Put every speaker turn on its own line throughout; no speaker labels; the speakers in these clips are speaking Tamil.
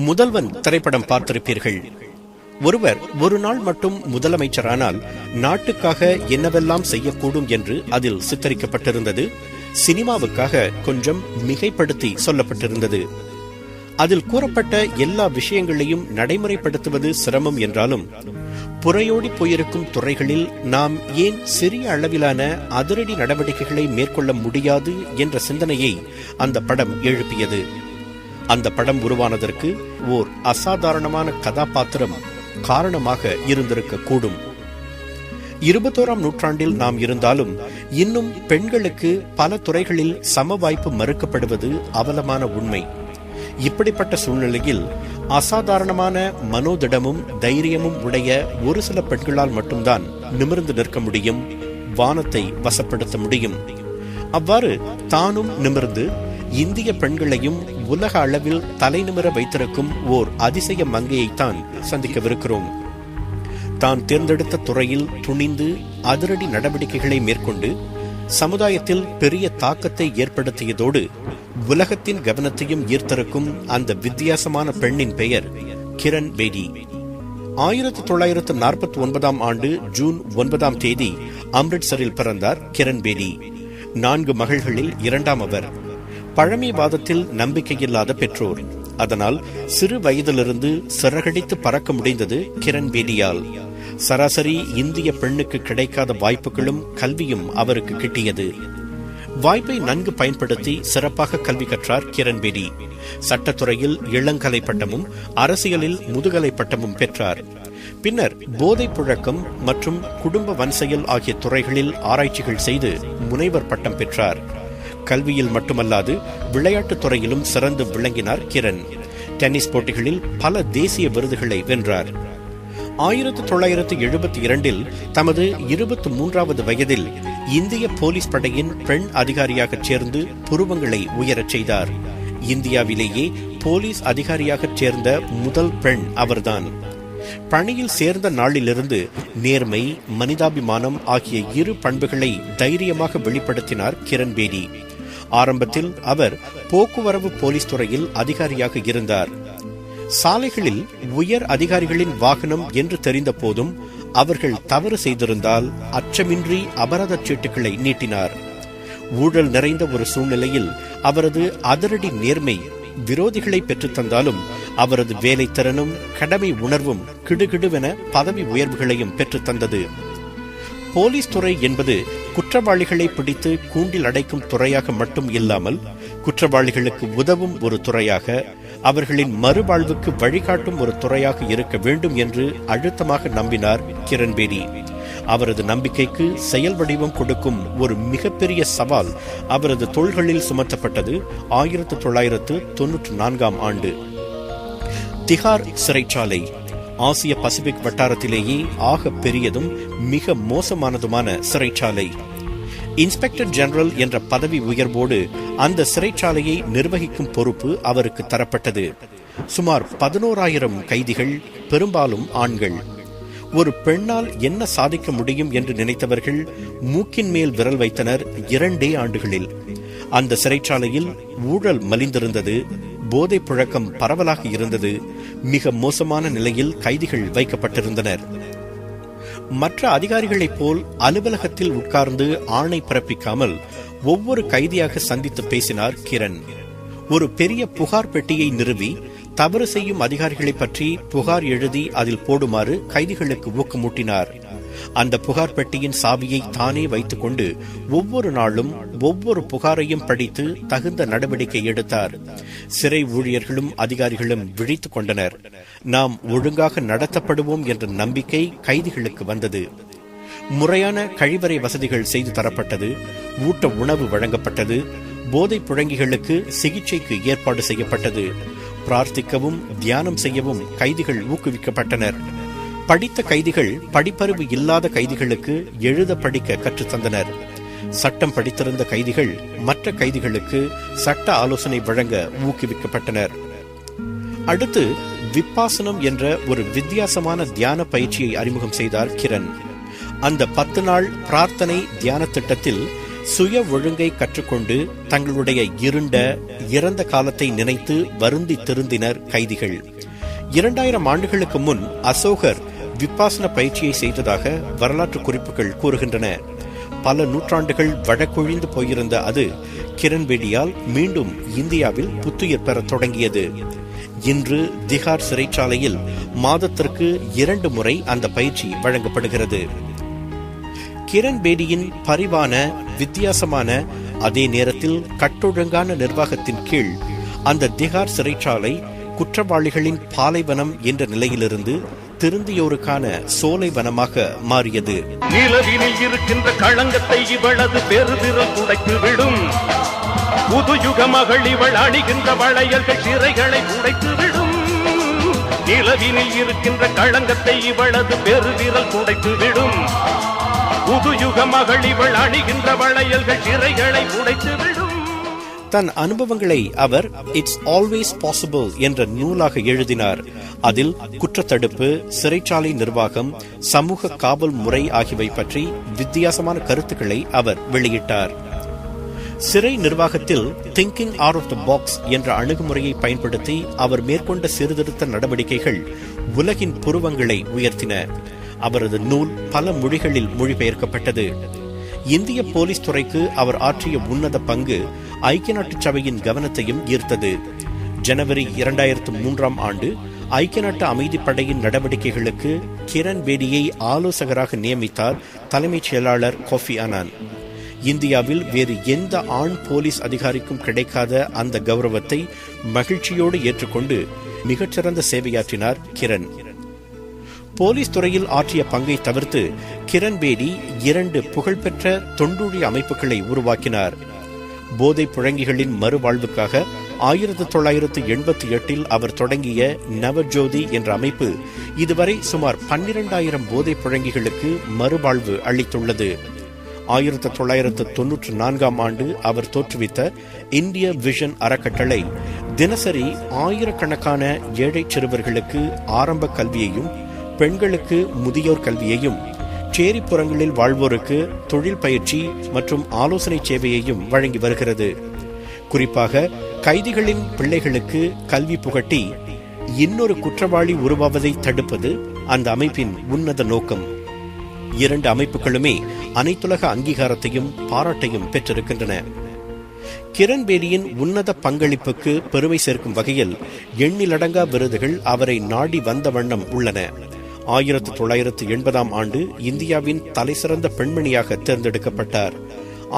முதல்வன் திரைப்படம் பார்த்திருப்பீர்கள். ஒருவர் ஒரு நாள் மட்டும் முதலமைச்சரானால் நாட்டுக்காக என்னவெல்லாம் செய்யக்கூடும் என்று அதில் சித்தரிக்கப்பட்டிருந்தது. சினிமாவுக்காக கொஞ்சம் மிகைப்படுத்தி சொல்லப்பட்டிருந்தது. அதில் கூறப்பட்ட எல்லா விஷயங்களையும் நடைமுறைப்படுத்துவது சிரமம் என்றாலும் புறையோடி போயிருக்கும் துறைகளில் நாம் ஏன் சிறிய அளவிலான அதிரடி நடவடிக்கைகளை மேற்கொள்ள முடியாது என்ற சிந்தனையை அந்த படம் எழுப்பியது. அந்த படம் உருவானதற்கு ஓர் அசாதாரணமான கதாபாத்திரம் காரணமாக இருந்திருக்க கூடும். 21ஆம் நூற்றாண்டில் நாம் இருந்தாலும் இன்னும் பெண்களுக்கு பல துறைகளில் சம வாய்ப்பு மறுக்கப்படுவது அவலமான உண்மை. இப்படிப்பட்ட சூழ்நிலையில் அசாதாரணமான மனோதிடமும் தைரியமும் உடைய ஒரு சில பெண்களால் மட்டும்தான் நிமிர்ந்து நிற்க முடியும், வானத்தை வசப்படுத்த முடியும். அவ்வாறு தானும் நிமிர்ந்து இந்திய பெண்களையும் உலக அளவில் தலைநிமிர வைத்திருக்கும் ஓர் அதிசய மங்கையைத்தான் சந்திக்கவிருக்கிறோம். தான் தேர்ந்தெடுத்த துறையில் துணிந்து அதிரடி நடவடிக்கைகளை மேற்கொண்டு சமுதாயத்தில் பெரிய தாக்கத்தை ஏற்படுத்தியதோடு உலகத்தின் கவனத்தையும் ஈர்த்திருக்கும் அந்த வித்தியாசமான பெண்ணின் பெயர் கிரண் பேடி. 1949ஆம் ஆண்டு ஜூன் 9ஆம் தேதி அம்ரிட்சரில் பிறந்தார் கிரண் பேடி. 4 மகள்களில் 2ஆம் அவர். பழமைவாதத்தில் நம்பிக்கையில்லாத பெற்றோர். அதனால் சிறு வயதிலிருந்து சிறகடித்து பறக்க முடிந்தது கிரண் பேடியால். சராசரி இந்திய பெண்ணுக்கு கிடைக்காத வாய்ப்புகளும் கல்வியும் அவருக்கு கிட்டியது. வாய்ப்பை நன்கு பயன்படுத்தி சிறப்பாக கல்வி கற்றார் கிரண் பேடி. சட்டத்துறையில் இளங்கலை பட்டமும் அரசியலில் முதுகலை பட்டமும் பெற்றார். பின்னர் போதை புழக்கம் மற்றும் குடும்ப வன்செயல் ஆகிய துறைகளில் ஆராய்ச்சிகள் செய்து முனைவர் பட்டம் பெற்றார். கல்வியில் மட்டுமல்லாது விளையாட்டுத் துறையிலும் சிறந்து விளங்கினார் கிரண். டென்னிஸ் போட்டிகளில் பல தேசிய விருதுகளை வென்றார். 1972இல் தமது 23வது வயதில் இந்திய போலீஸ் படையின் பெண் அதிகாரியாக சேர்ந்து புருவங்களை உயரச் செய்தார். இந்தியாவிலேயே போலீஸ் அதிகாரியாக சேர்ந்த முதல் பெண் அவர்தான். பணியில் சேர்ந்த நாளிலிருந்து நேர்மை, மனிதாபிமானம் ஆகிய 2 பண்புகளை தைரியமாக வெளிப்படுத்தினார் கிரண் பேடி. ஆரம்பத்தில் அவர் போக்குவரவு போலீஸ் துறையில் அதிகாரியாக இருந்தார். சாலைகளில் உயர் அதிகாரிகளின் வாகனம் என்று தெரிந்த போதும் அவர்கள் தவறு செய்திருந்தால் அச்சமின்றி அபராத சீட்டுகளை நீட்டினார். ஊழல் நிறைந்த ஒரு சூழ்நிலையில் அவரது அதிரடி நேர்மை விரோதிகளை பெற்றுத்தந்தாலும் அவரது வேலை திறனும் கடமை உணர்வும் கிடுகிடுவென பதவி உயர்வுகளையும் பெற்றுத்தந்தது. போலீஸ் துறை என்பது குற்றவாளிகளை பிடித்து கூண்டில் அடைக்கும் துறையாக மட்டும் இல்லாமல் குற்றவாளிகளுக்கு உதவும் ஒரு துறையாக, அவர்களின் மறுவாழ்வுக்கு வழிகாட்டும் ஒரு துறையாக இருக்க வேண்டும் என்று அழுத்தமாக நம்பினார் கிரண் பேடி. அவரது நம்பிக்கைக்கு செயல் வடிவம் கொடுக்கும் ஒரு மிகப்பெரிய சவால் அவரது தோள்களில் சுமத்தப்பட்டது 1994ஆம் ஆண்டு. திஹார் சிறைச்சாலை ஆசிய பசிபிக் வட்டாரத்திலேயே ஆக பெரியதும் மிக மோசமானதுமான சிறைச்சாலை. இன்ஸ்பெக்டர் ஜெனரல் என்ற பதவி உயர்வோடு அந்த சிறைச்சாலையை நிர்வகிக்கும் பொறுப்பு அவருக்கு தரப்பட்டது. சுமார் 11,000 கைதிகள், பெரும்பாலும் ஆண்கள். ஒரு பெண்ணால் என்ன சாதிக்க முடியும் என்று நினைத்தவர்கள் மூக்கின் மேல் விரல் வைத்தனர் 2 ஆண்டுகளில். அந்த சிறைச்சாலையில் ஊழல் மலிந்திருந்தது, போதை புழக்கம் பரவலாக இருந்தது, மிக மோசமான நிலையில் கைதிகள் வைக்கப்பட்டிருந்தனர். மற்ற அதிகாரிகளைப் போல் அலுவலகத்தில் உட்கார்ந்து ஆணை பிறப்பிக்காமல் ஒவ்வொரு கைதியாக சந்தித்து பேசினார் கிரண். ஒரு பெரிய புகார் பெட்டியை நிறுவி தவறு செய்யும் அதிகாரிகளை பற்றி புகார் எழுதி அதில் போடுமாறு கைதிகளுக்கு ஊக்கமூட்டினார். அந்த புகார் பெட்டியின் சாவியை தானே வைத்துக் கொண்டு ஒவ்வொரு நாளும் ஒவ்வொரு புகாரையும் படித்து தகுந்த நடவடிக்கை எடுத்தார். சிறை ஊழியர்களும் அதிகாரிகளும் விழித்துக் கொண்டனர். நாம் ஒழுங்காக நடத்தப்படுவோம் என்ற நம்பிக்கை கைதிகளுக்கு வந்தது. முறையான கழிவறை வசதிகள் செய்து தரப்பட்டது, ஊட்ட உணவு வழங்கப்பட்டது, போதை புழங்கிகளுக்கு சிகிச்சைக்கு ஏற்பாடு செய்யப்பட்டது. பிரார்த்திக்கவும் தியானம் செய்யவும் கைதிகள் ஊக்குவிக்கப்பட்டனர். படித்த கைதிகள் படிப்பறிவு இல்லாத கைதிகளுக்கு எழுத படிக்க கற்றுத்தந்தனர். சட்டம் படித்திருந்த கைதிகள் மற்ற கைதிகளுக்கு சட்ட ஆலோசனை வழங்க ஊக்குவிக்கப்பட்டனர். அடுத்து விப்பாசனம் என்ற ஒரு வித்தியாசமான தியான பயிற்சியை அறிமுகம் செய்தார் கிரண். அந்த 10 நாள் பிரார்த்தனை தியான திட்டத்தில் சுய ஒழுங்கை கற்றுக்கொண்டு தங்களுடைய இருண்ட இறந்த காலத்தை நினைத்து வருந்தி திருந்தினர் கைதிகள். 2000 ஆண்டுகளுக்கு முன் அசோகர் விபாசன பயிற்சியை செய்ததாக வரலாற்று குறிப்புகள் கூறுகின்றன. பல நூற்றாண்டுகள் வழக்கொழிந்து போயிருந்த அது கிரண்பேடியால் மீண்டும் இந்தியாவில் புத்துயிர் பெற தொடங்கியது. இன்று திஹார் சிறைச்சாலையில் மாதத்திற்கு 2 முறை அந்த பயிற்சி வழங்கப்படுகிறது. கிரண்பேடியின் பரிவான, வித்தியாசமான, அதே நேரத்தில் கட்டொழுங்கான நிர்வாகத்தின் கீழ் அந்த திஹார் சிறைச்சாலை குற்றவாளிகளின் பாலைவனம் என்ற நிலையிலிருந்து திருந்தியோருக்கான சோலை வனமாக மாறியது.
நிலவினில் இருக்கின்ற களங்கத்தை இவளது பெருவிரல் துடைத்து விடும். புதுயுக மகள் இவள் அணிகின்ற வளையல்கள் சிறைகளை உடைத்து விடும். நிலவினில் இருக்கின்ற களங்கத்தை இவளது பெருவிரல் துடைத்து விடும். புதுயுக மகள் இவள் அணிகின்ற வளையல்கள் சிறைகளை உடைத்து விடும்.
தன் அனுபவங்களை அவர் இட்ஸ் ஆல்வேஸ் பாசிபிள் என்ற நூலாக எழுதினார். அதில் குற்றத்தடுப்பு, சிறைச்சாலை நிர்வாகம், சமூக காவல் முறை ஆகியவை பற்றி வித்தியாசமான கருத்துக்களை அவர் வெளியிட்டார். சிறை நிர்வாகத்தில் thinking out of the box என்ற அணுகுமுறையை பயன்படுத்தி அவர் மேற்கொண்ட சீர்திருத்த நடவடிக்கைகள் உலகின் புருவங்களை உயர்த்தின. அவரது நூல் பல மொழிகளில் மொழிபெயர்க்கப்பட்டது. இந்திய போலீஸ் துறைக்கு அவர் ஆற்றிய உன்னத பங்கு ஐக்கிய நாட்டு சபையின் கவனத்தையும் ஈர்த்தது. ஜனவரி 2003 ஆண்டு ஐக்கிய நாட்டு அமைதிப்படையின் நடவடிக்கைகளுக்கு கிரண்பேடியை ஆலோசகராக நியமித்தார் தலைமைச் செயலாளர் கோஃபி அனான். இந்தியாவில் வேறு எந்த ஆண் போலீஸ் அதிகாரிக்கும் கிடைக்காத அந்த கௌரவத்தை மகிழ்ச்சியோடு ஏற்றுக்கொண்டு மிகச்சிறந்த சேவையாற்றினார் கிரண். போலீஸ் துறையில் ஆற்றிய பங்கை தவிர்த்து கிரண்பேடி 2 புகழ்பெற்ற தொண்டூழிய அமைப்புகளை உருவாக்கினார். போதை புழங்கிகளின் மறுவாழ்வுக்காக 1988 அவர் தொடங்கிய நவஜோதி என்ற அமைப்பு இதுவரை சுமார் 12,000 போதை புழங்கிகளுக்கு மறுவாழ்வு அளித்துள்ளது. 1994 ஆண்டு அவர் தோற்றுவித்த இந்திய விஷன் அறக்கட்டளை தினசரி ஆயிரக்கணக்கான ஏழை சிறுவர்களுக்கு ஆரம்ப கல்வியையும், பெண்களுக்கு முதியோர் கல்வியையும், சேரிப்புறங்களில் வாழ்வோருக்கு தொழில் பயிற்சி மற்றும் ஆலோசனை சேவையையும் வழங்கி வருகிறது. குறிப்பாக கைதிகளின் பிள்ளைகளுக்கு கல்வி புகட்டி இன்னொரு குற்றவாளி உருவாவதை தடுப்பது அந்த அமைப்பின் உன்னத நோக்கம். 2 அமைப்புகளுமே அனைத்துலக அங்கீகாரத்தையும் பாராட்டையும் பெற்றிருக்கின்றன. கிரண்பேடியின் உன்னத பங்களிப்புக்கு பெருமை சேர்க்கும் வகையில் எண்ணிலடங்கா விருதுகள் அவரை நாடி வந்த வண்ணம் உள்ளன. 1980 ஆண்டு இந்தியாவின் தலைசிறந்த பெண்மணியாக தேர்ந்தெடுக்கப்பட்டார்.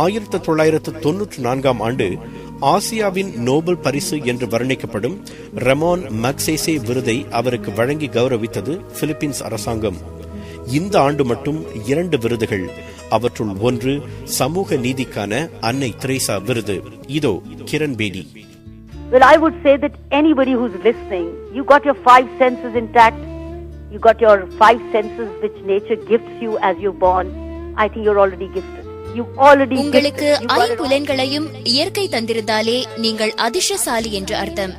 1994 ஆண்டு ஆசியாவின் நோபல் பரிசு என்று வர்ணிக்கப்படும் ரமோன் மக்சேசே விருதை அவருக்கு வழங்கி கௌரவித்தது பிலிப்பீன்ஸ் அரசாங்கம். இந்த ஆண்டு மட்டும் 2 விருதுகள். அவற்றுள் ஒன்று சமூக நீதிக்கான அன்னை தெரேசா விருது. இதோ Kiran Bedi.
Well, I would say that anybody who's listening, you got your 5 senses intact. You got your 5 senses which nature gifts you as you're born. I think you're already gifted.
உங்களுக்கு 5 புலன்களையும் இயற்கை தந்திருந்தாலே நீங்கள் அதிர்ஷ்டசாலி என்று அர்த்தம்.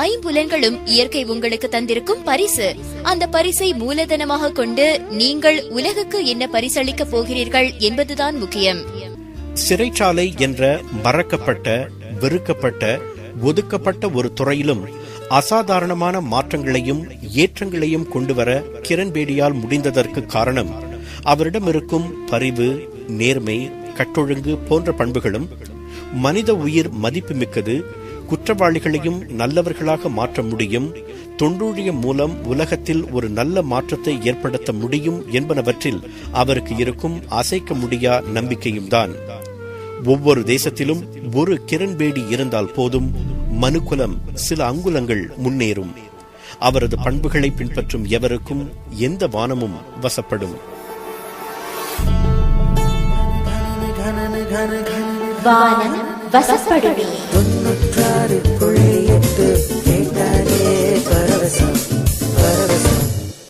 5 புலன்களும் இயற்கை உங்களுக்கு தந்திருக்கும் பரிசு. அந்த பரிசை மூலதனமாக கொண்டு நீங்கள் உலகுக்கு என்ன பரிசளிக்க போகிறீர்கள் என்பதுதான் முக்கியம்.
சிறைச்சாலை என்ற மறக்கப்பட்ட, வெறுக்கப்பட்ட, ஒதுக்கப்பட்ட ஒரு துறையிலும் அசாதாரணமான மாற்றங்களையும் ஏற்றங்களையும் கொண்டுவர கிரண்பேடியால் முடிந்ததற்கு காரணம் அவரிடம் இருக்கும் பரிவு, நேர்மை, கட்டொழுங்கு போன்ற பண்புகளும், மனித உயிர் மதிப்புமிக்கது, குற்றவாளிகளையும் நல்லவர்களாக மாற்ற முடியும், தொண்டூழியம் மூலம் உலகத்தில் ஒரு நல்ல மாற்றத்தை ஏற்படுத்த முடியும் என்பனவற்றில் அவருக்கு இருக்கும் அசைக்க முடியா நம்பிக்கையும் தான். ஒவ்வொரு தேசத்திலும் ஒரு கிரண்பேடி இருந்தால் போதும், மனுக்குலம் சில அங்குலங்கள் முன்னேறும். அவரது பண்புகளை பின்பற்றும் எவருக்கும் எந்த வானமும் வசப்படும்.
வானம் வசப்படுமே.